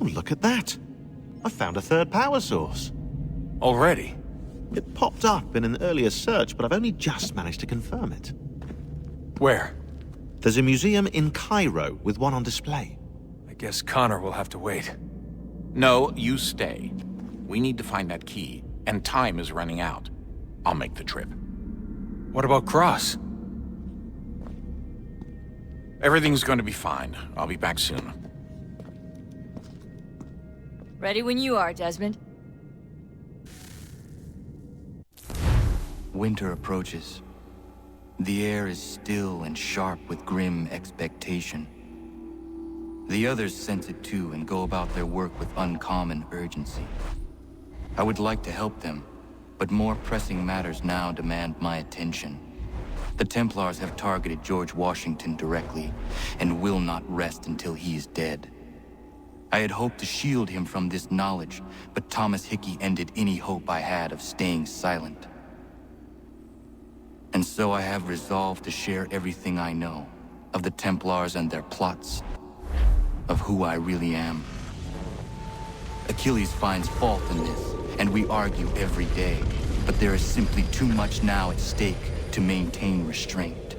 Oh, look at that. I found a third power source. Already? It popped up in an earlier search, but I've only just managed to confirm it. Where? There's a museum in Cairo with one on display. I guess Connor will have to wait. No, you stay. We need to find that key, and time is running out. I'll make the trip. What about Cross? Everything's going to be fine. I'll be back soon. Ready when you are, Desmond. Winter approaches. The air is still and sharp with grim expectation. The others sense it too and go about their work with uncommon urgency. I would like to help them, but more pressing matters now demand my attention. The Templars have targeted George Washington directly, and will not rest until he is dead. I had hoped to shield him from this knowledge, but Thomas Hickey ended any hope I had of staying silent. And so I have resolved to share everything I know, of the Templars and their plots, of who I really am. Achilles finds fault in this, and we argue every day, but there is simply too much now at stake to maintain restraint.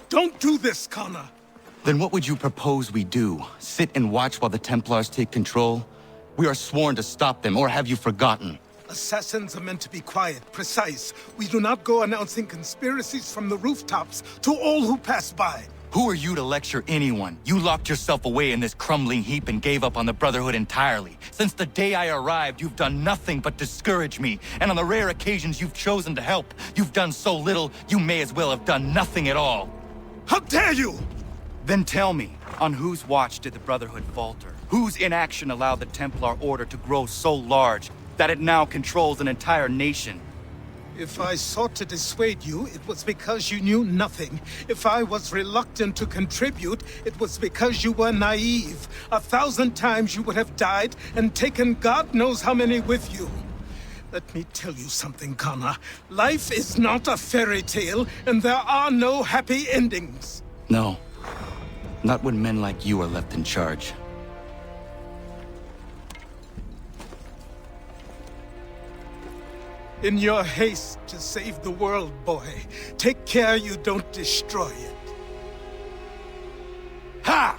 Don't do this, Connor! Then what would you propose we do? Sit and watch while the Templars take control? We are sworn to stop them, or have you forgotten? Assassins are meant to be quiet, precise. We do not go announcing conspiracies from the rooftops to all who pass by. Who are you to lecture anyone? You locked yourself away in this crumbling heap and gave up on the Brotherhood entirely. Since the day I arrived, you've done nothing but discourage me. And on the rare occasions you've chosen to help, you've done so little, you may as well have done nothing at all. How dare you! Then tell me, on whose watch did the Brotherhood falter? Whose inaction allowed the Templar Order to grow so large that it now controls an entire nation? If I sought to dissuade you, it was because you knew nothing. If I was reluctant to contribute, it was because you were naive. 1,000 times you would have died and taken God knows how many with you. Let me tell you something, Connor. Life is not a fairy tale, and there are no happy endings. No. Not when men like you are left in charge. In your haste to save the world, boy, take care you don't destroy it. Ha!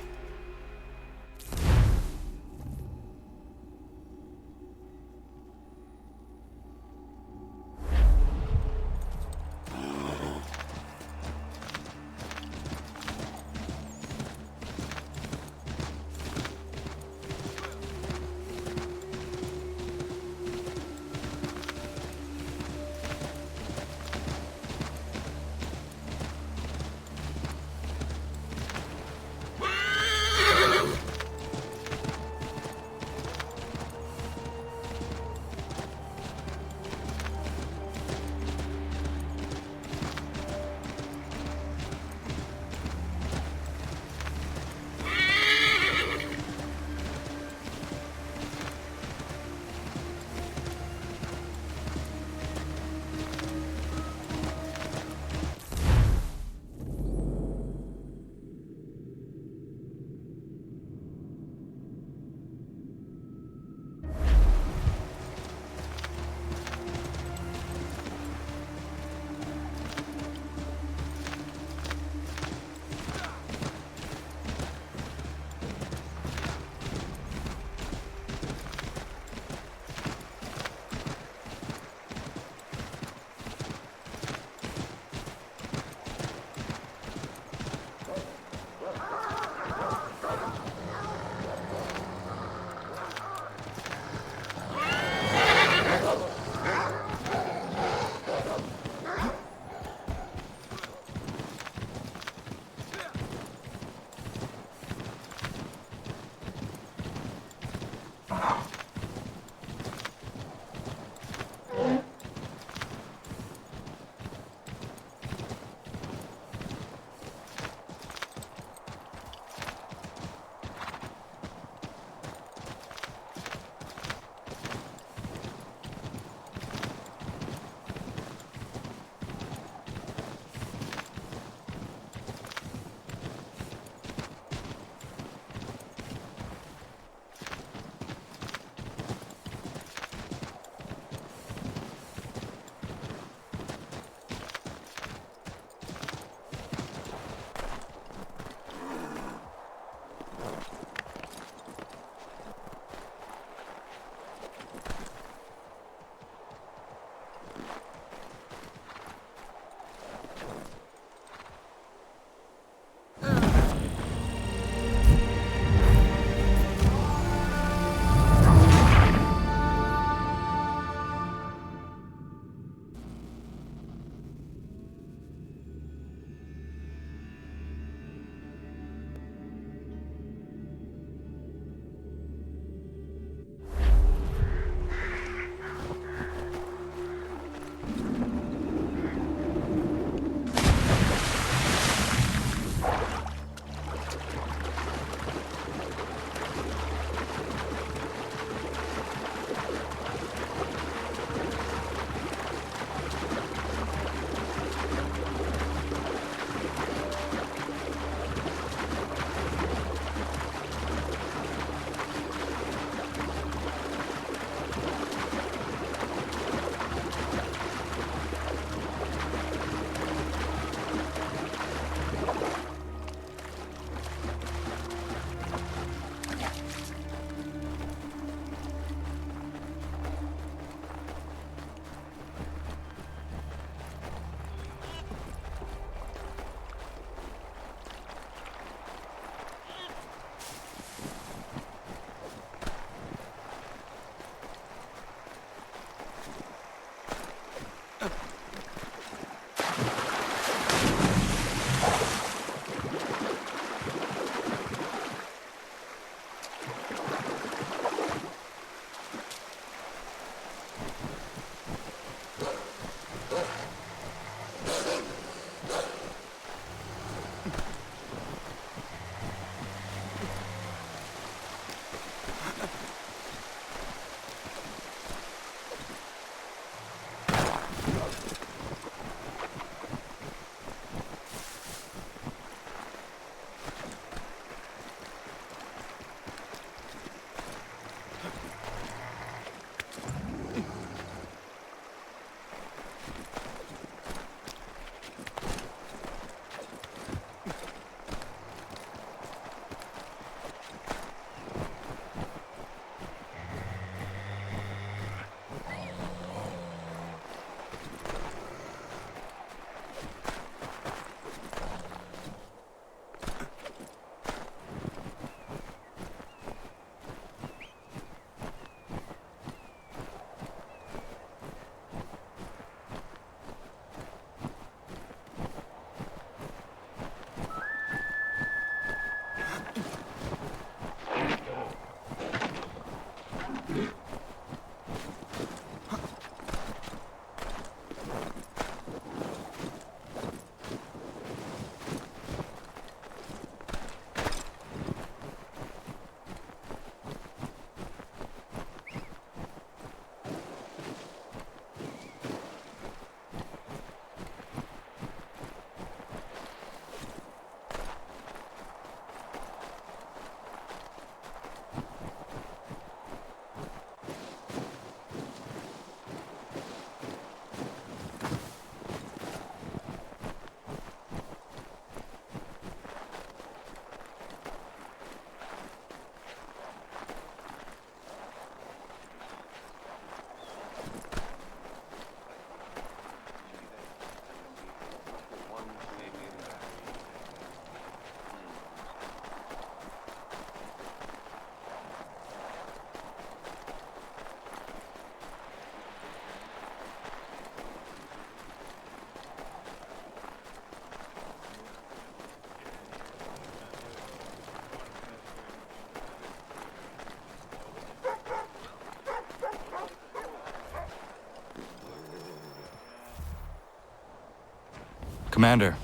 Commander,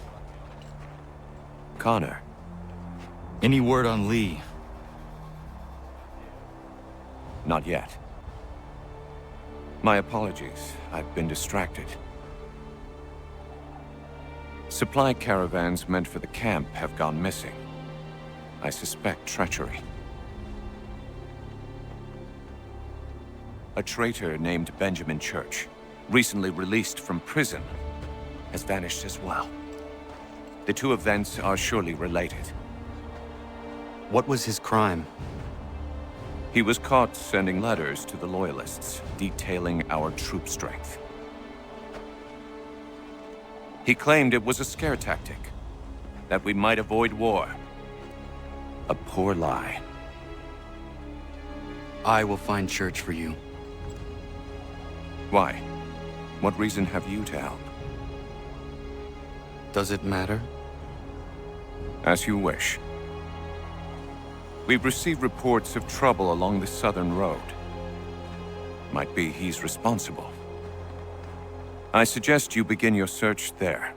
Connor. any word on Lee? Not yet. My apologies. I've been distracted. Supply caravans meant for the camp have gone missing. I suspect treachery. A traitor named Benjamin Church, recently released from prison, has vanished as well. The two events are surely related. What was his crime? He was caught sending letters to the Loyalists, detailing our troop strength. He claimed it was a scare tactic, that we might avoid war. A poor lie. I will find Church for you. Why? What reason have you to help? Does it matter? As you wish. We've received reports of trouble along the southern road. Might be he's responsible. I suggest you begin your search there.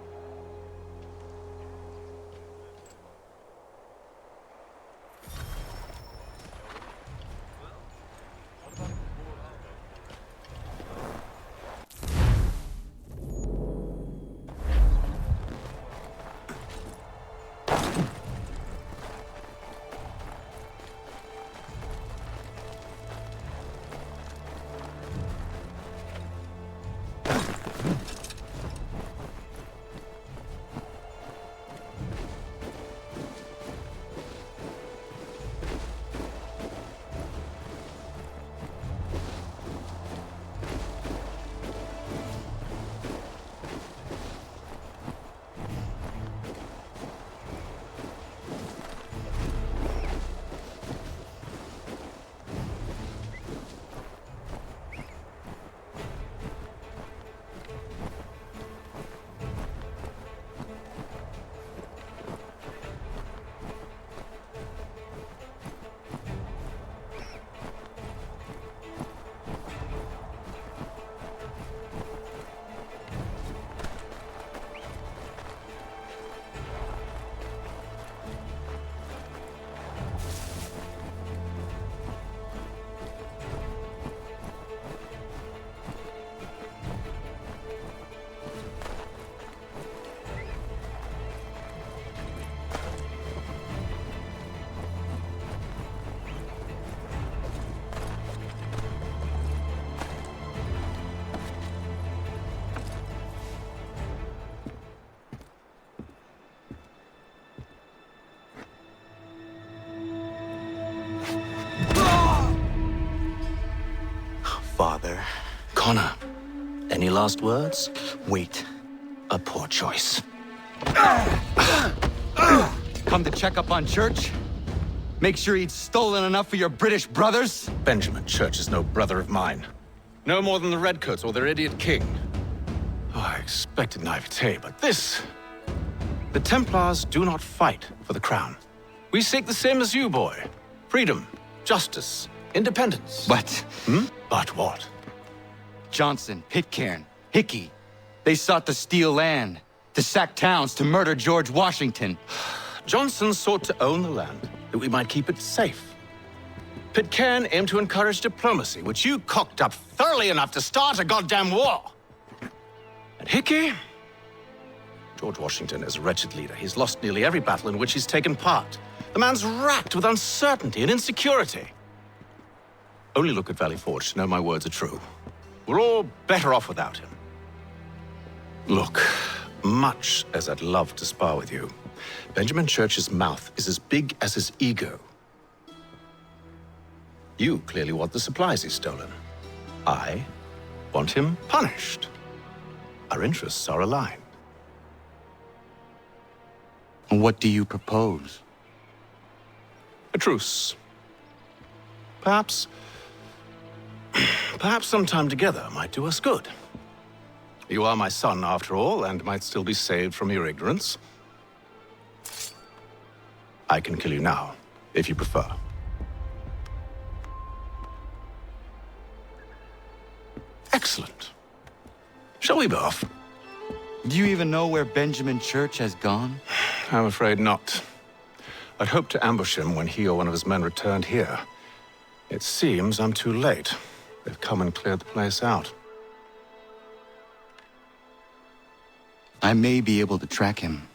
Father. Connor, any last words? Wait. A poor choice. Come to check up on Church? Make sure he'd stolen enough for your British brothers? Benjamin Church is no brother of mine. No more than the Redcoats or their idiot king. Oh, I expected naivete, but this... The Templars do not fight for the crown. We seek the same as you, boy. Freedom, justice, independence. But But what? Johnson, Pitcairn, Hickey, they sought to steal land, to sack towns, to murder George Washington. Johnson sought to own the land, that we might keep it safe. Pitcairn aimed to encourage diplomacy, which you cocked up thoroughly enough to start a goddamn war. And Hickey? George Washington is a wretched leader. He's lost nearly every battle in which he's taken part. The man's racked with uncertainty and insecurity. Only look at Valley Forge to know my words are true. We're all better off without him. Look, much as I'd love to spar with you, Benjamin Church's mouth is as big as his ego. You clearly want the supplies he's stolen. I want him punished. Our interests are aligned. What do you propose? A truce. Perhaps some time together might do us good. You are my son, after all, and might still be saved from your ignorance. I can kill you now, if you prefer. Excellent. Shall we be off? Do you even know where Benjamin Church has gone? I'm afraid not. I'd hoped to ambush him when he or one of his men returned here. It seems I'm too late. They've come and cleared the place out. I may be able to track him.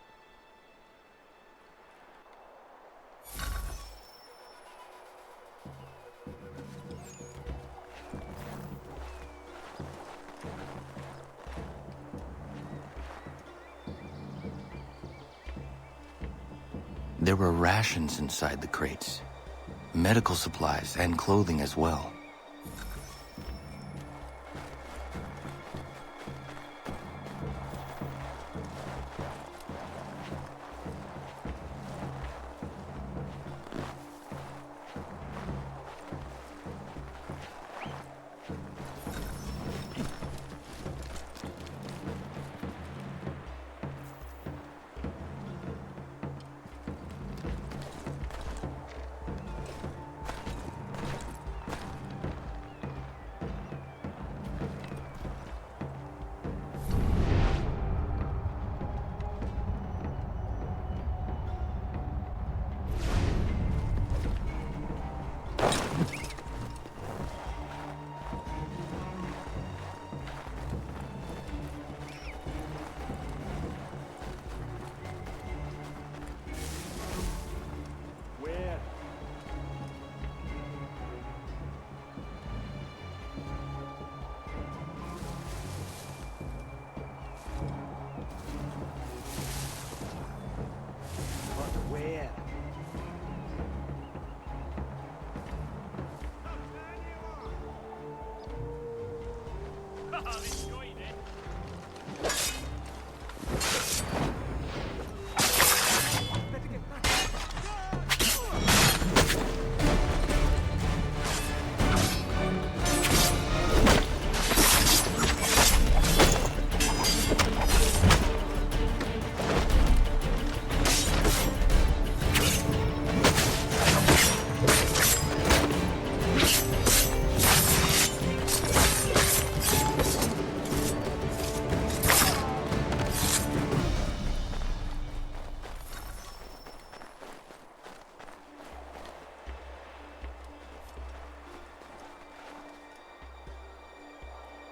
There were rations inside the crates, medical supplies and clothing as well.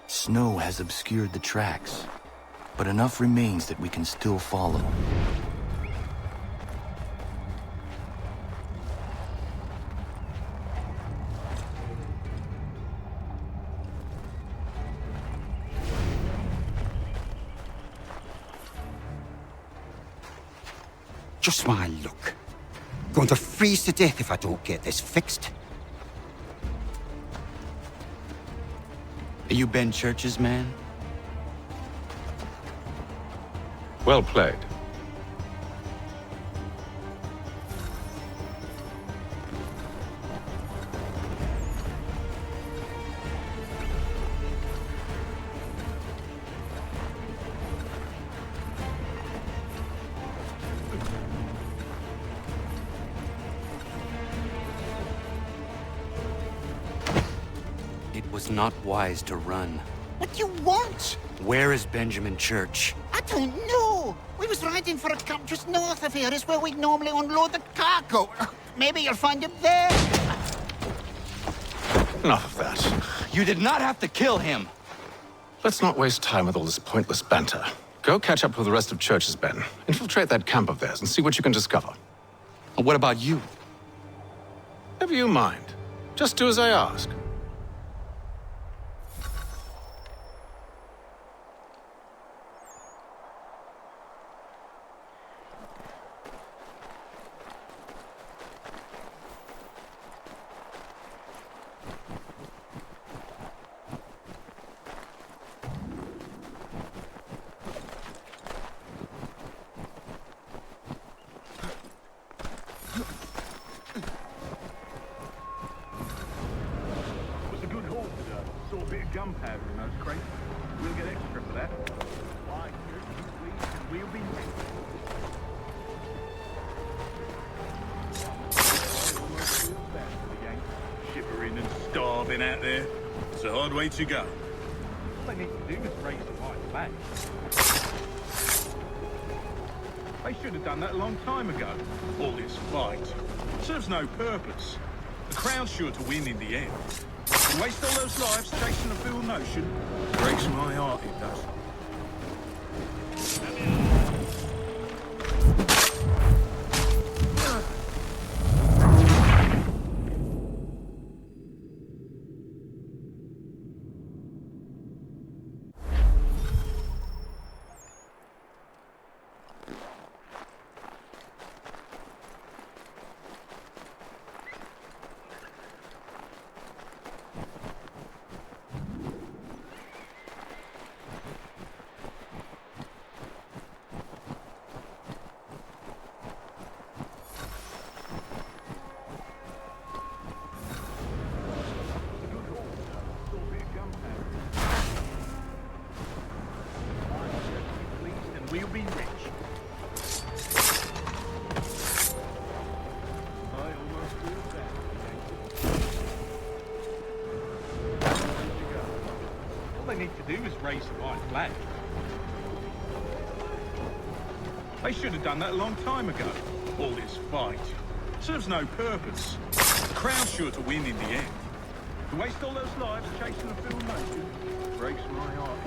Snow has obscured the tracks, but enough remains that we can still follow. Just my luck. Going to freeze to death if I don't get this fixed. Are you Ben Church's man? Well played. It was not wise to run. What do you want? Where is Benjamin Church? I don't know. We was riding for a camp just north of here. It's where we normally unload the cargo. Maybe you'll find him there. Enough of that. You did not have to kill him. Let's not waste time with all this pointless banter. Go catch up with the rest of Church's men. Infiltrate that camp of theirs and see what you can discover. And what about you? Never you mind. Just do as I ask. Gunpowder in those crates. We'll get extra for that. Why, we'll be shivering and starving out there. It's a hard way to go. All they need to do is raise the right flag. They should have done that a long time ago. All this fight serves no purpose. The Crown's sure to win in the end. To waste all those lives chasing a fool notion breaks my heart, it does. We'll be rich. I almost feel bad. All they need to do is raise the white flag. They should have done that a long time ago. All this fight serves no purpose. The Crown's sure to win in the end. To waste all those lives chasing a fool notion breaks my heart.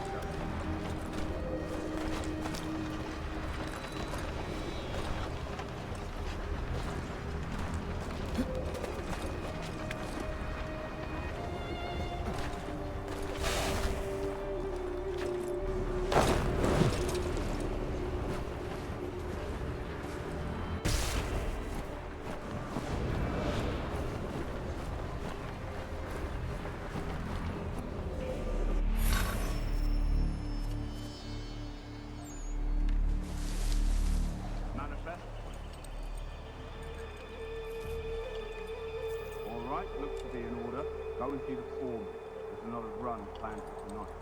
Looks to be in order. Go and see the foreman. There's another run planned for tonight.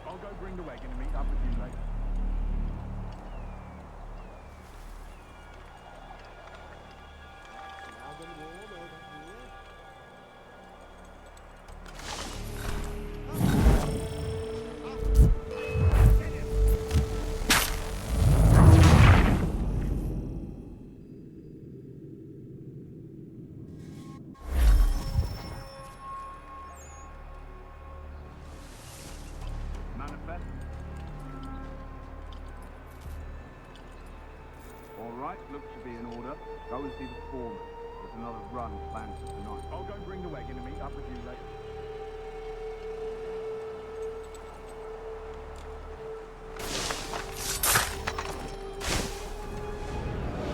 I'll go bring the wagon and meet up with you later. All right, looks to be in order. Go and see the foreman. There's another run planned for tonight. I'll go bring the wagon and meet up with you later.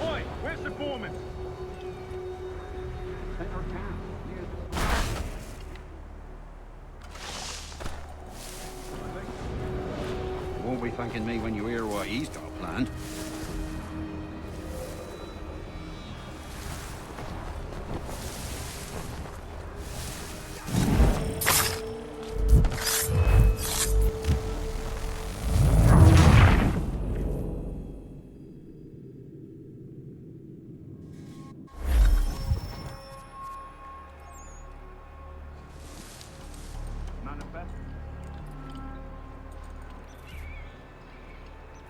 Oi, where's the foreman? Center of town, near the... You won't be thanking me when you hear what he's got planned.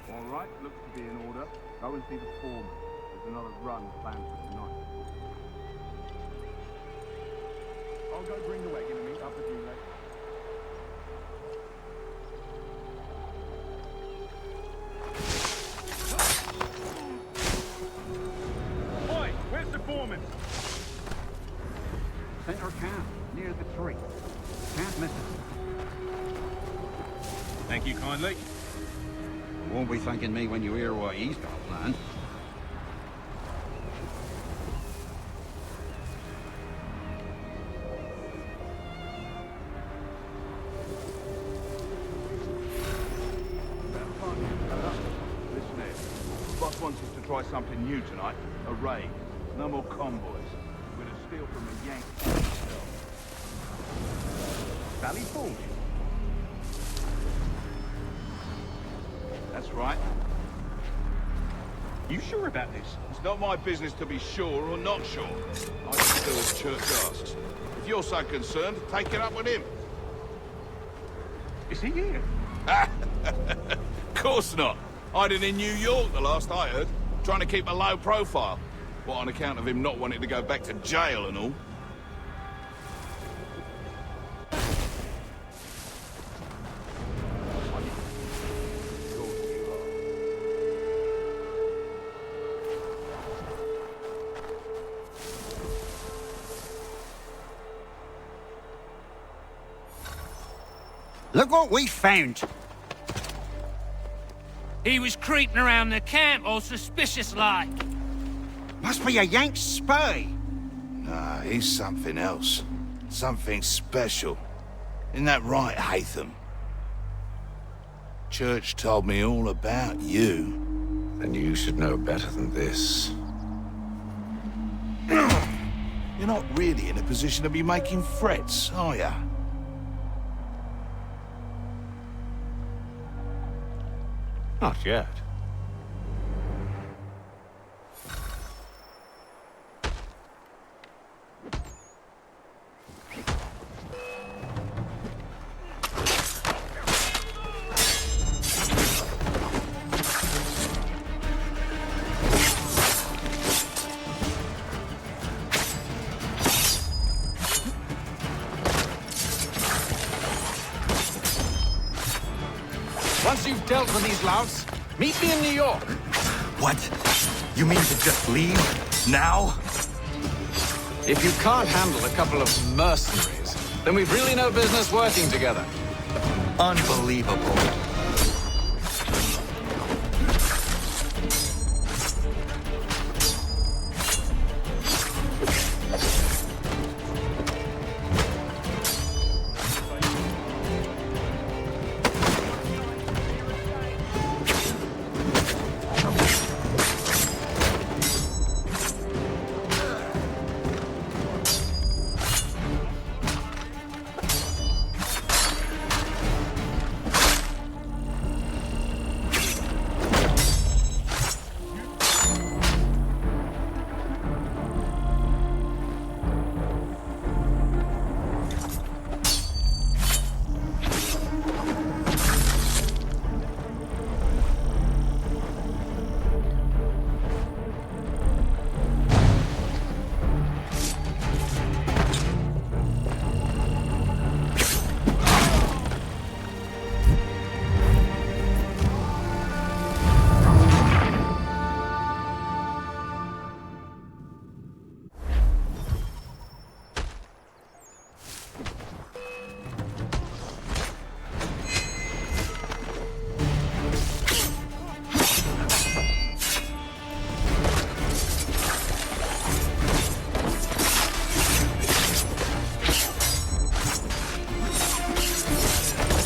All right, looks to be in order. Go and see the foreman. There's another run planned for tonight. I'll go bring the wagon and meet up with you later. Oi, where's the foreman? Center camp, near the tree. Can't miss it. Thank you kindly. You won't be thanking me when you hear what he's got planned. Listen here. The boss wants us to try something new tonight. A raid. No more convoys. We're to steal from the Yanks. Valley Forge. That's right. You sure about this? It's not my business to be sure or not sure. I just do as Church asks. If you're so concerned, take it up with him. Is he here? Course not. Hiding in New York, the last I heard. Trying to keep a low profile. What, on account of him not wanting to go back to jail and all? Look what we found. He was creeping around the camp all suspicious-like. Must be a Yank spy. Nah, he's something else. Something special. Isn't that right, Hatham? Church told me all about you. Then you should know better than this. You're not really in a position to be making threats, are ya? Not yet. Once you've dealt with these louts, meet me in New York. What? You mean to just leave? Now? If you can't handle a couple of mercenaries, then we've really no business working together. Unbelievable.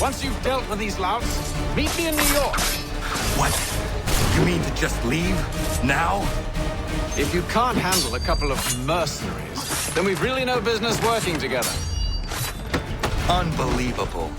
Once you've dealt with these louts, meet me in New York. What? You mean to just leave? Now? If you can't handle a couple of mercenaries, then we've really no business working together. Unbelievable.